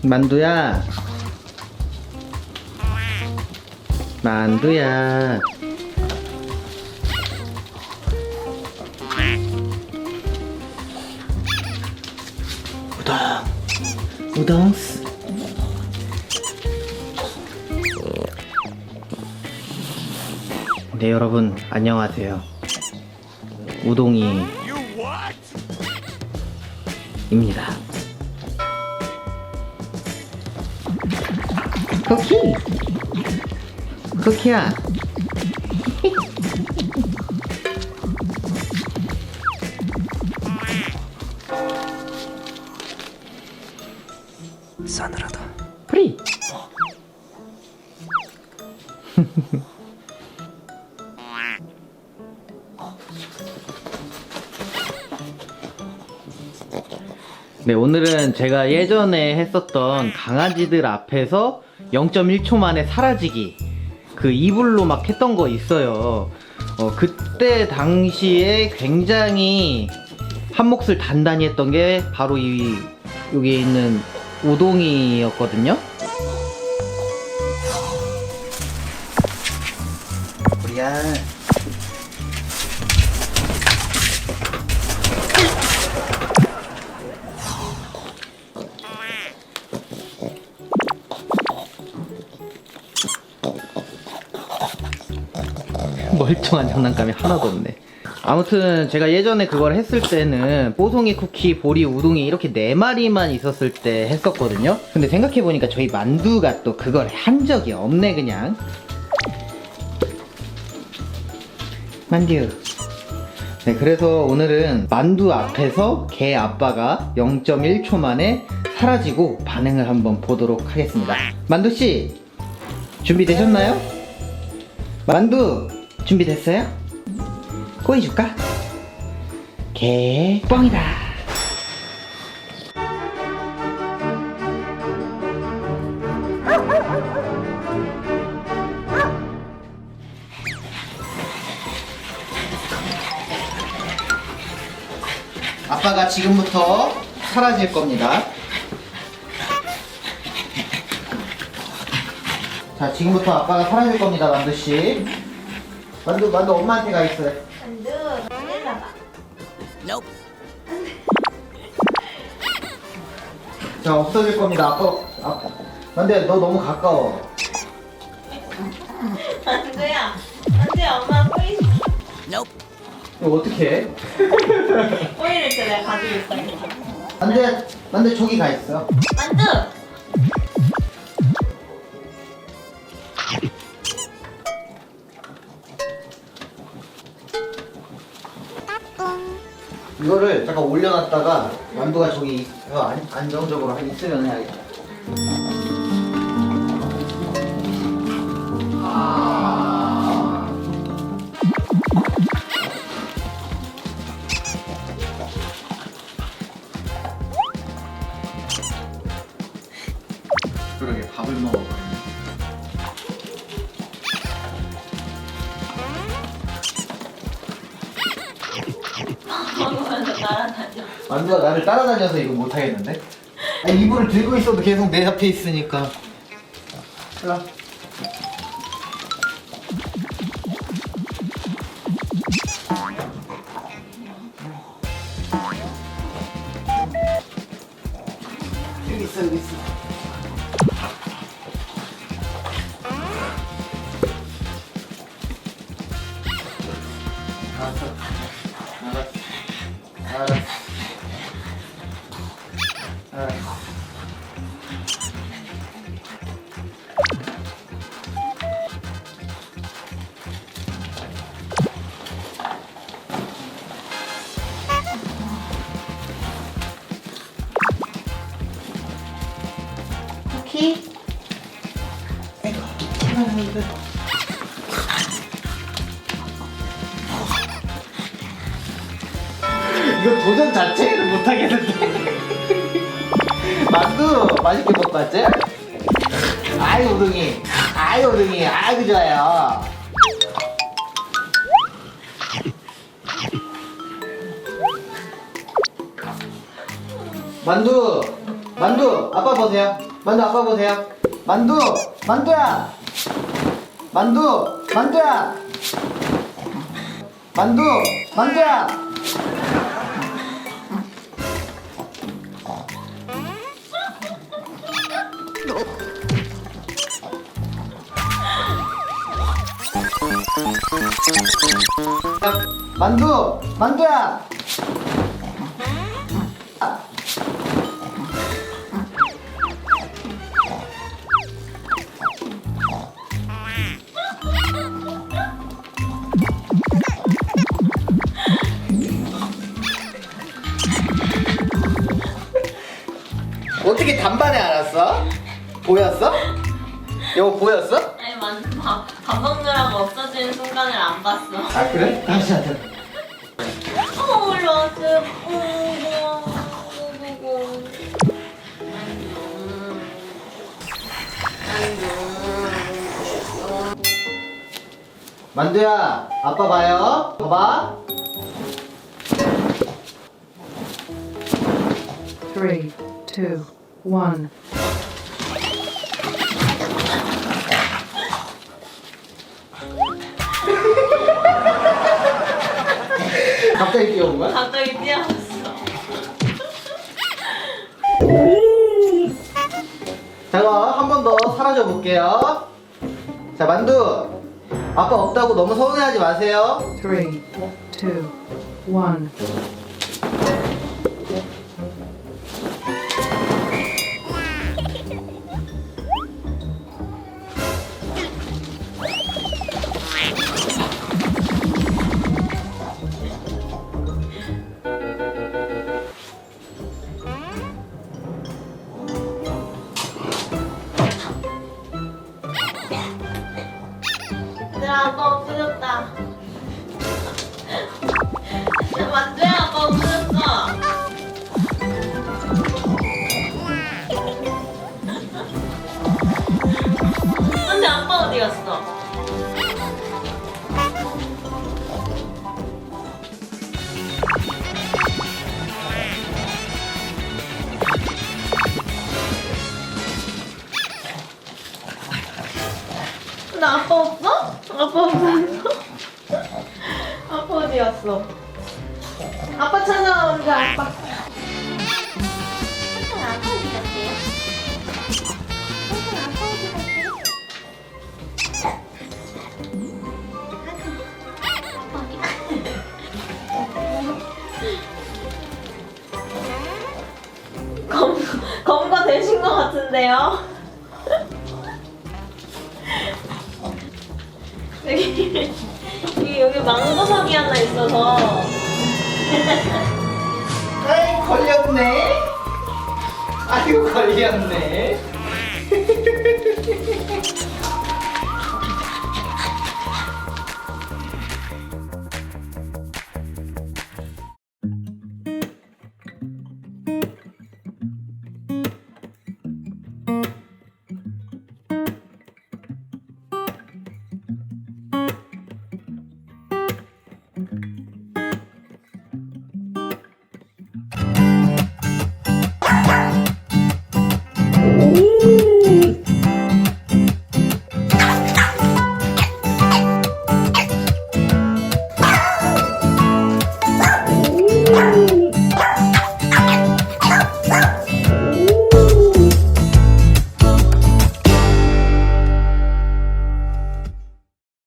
만두야. 만두야. 우동스. 네, 여러분 안녕하세요. 우동이입니다. 쿠키! 쿠키야! 싸늘하다. 프리! 네, 오늘은 제가 예전에 했었던 강아지들 앞에서 0.1초 만에 사라지기, 그 이불로 막 했던 거 있어요. 그때 당시에 굉장히 한 몫을 단단히 했던 게 바로 여기에 있는 우동이였거든요. 우리야. 멀쩡한 장난감이 하나도 없네. 아무튼 제가 예전에 그걸 했을 때는 뽀송이, 쿠키, 보리, 우동이 이렇게 4마리만 있었을 때 했었거든요. 근데 생각해보니까 저희 만두가 또 그걸 한 적이 없네. 그냥 만두. 네, 그래서 오늘은 만두 앞에서 개 아빠가 0.1초 만에 사라지고 반응을 한번 보도록 하겠습니다. 만두씨 준비되셨나요? 만두 준비됐어요? 꼬이줄까? 개 뻥이다. 아빠가 지금부터 사라질 겁니다. 자, 지금부터 아빠가 사라질 겁니다, 만두씨. 만두 엄마한테 가 있어요. 만두, 일어나봐. Nope. 자, 없어질 겁니다. 아빠. 만두야, 너 너무 가까워. 만두야, 엄마 꼬이 Nope. 이거 어떻게 해? 꼬이를 때 내가 가지고 있어. 만두 저기 가 있어. 만두. 이거를 잠깐 올려놨다가 만두가 저기 안정적으로 한 있으면 해야겠다. 그러게, 밥을 먹어버리네. 먹으면서 날아다녀. 만두가 나를 따라다녀서 이거 못하겠는데? 아니, 이불을 들고 있어도 계속 내 앞에 있으니까. 일로 여기 있어, 여기 있어. 알았어. 쿠키? 아이고. 이거 도전 자체를 못하겠는데? 만두 맛있게 먹고 왔지? 아이 우동이, 아이고 좋아요. 만두, 아빠 보세요. 만두 아빠 보세요. 만두! 만두야! 만두! 만두야! 만두! 만두야! 만두! 만두야! 어떻게 단반에 알았어? 보였어? 이거 보였어? 아니 만두 밥 먹느라고 없어지는 순간을 안 봤어. 아 그래? 가자. 올라왔어. 만두야, 아빠 봐요. 봐봐. 3, 2, 1. 갑자기 뛰어온 거야? 갑자기 뛰어왔어. 자, 그럼 한 번 더 사라져 볼게요. 자, 만두. 아빠 없다고 너무 서운해하지 마세요. 3, 2, 1. 얘들아 아빠 없어졌다. 만두야 아빠 없어졌어. 근데 아빠 어디 갔어? 나 아빠 없어? 아빠 없었어? 아빠 어디 갔어? 아빠 찾아오자 아빠. 아빠 어디 갔대요? 아빠 어디 갔대요? 검거 되신 것 같은데요? 여기 망고석이 하나 있어서. 아이, 걸렸네. 아이고, 걸렸네.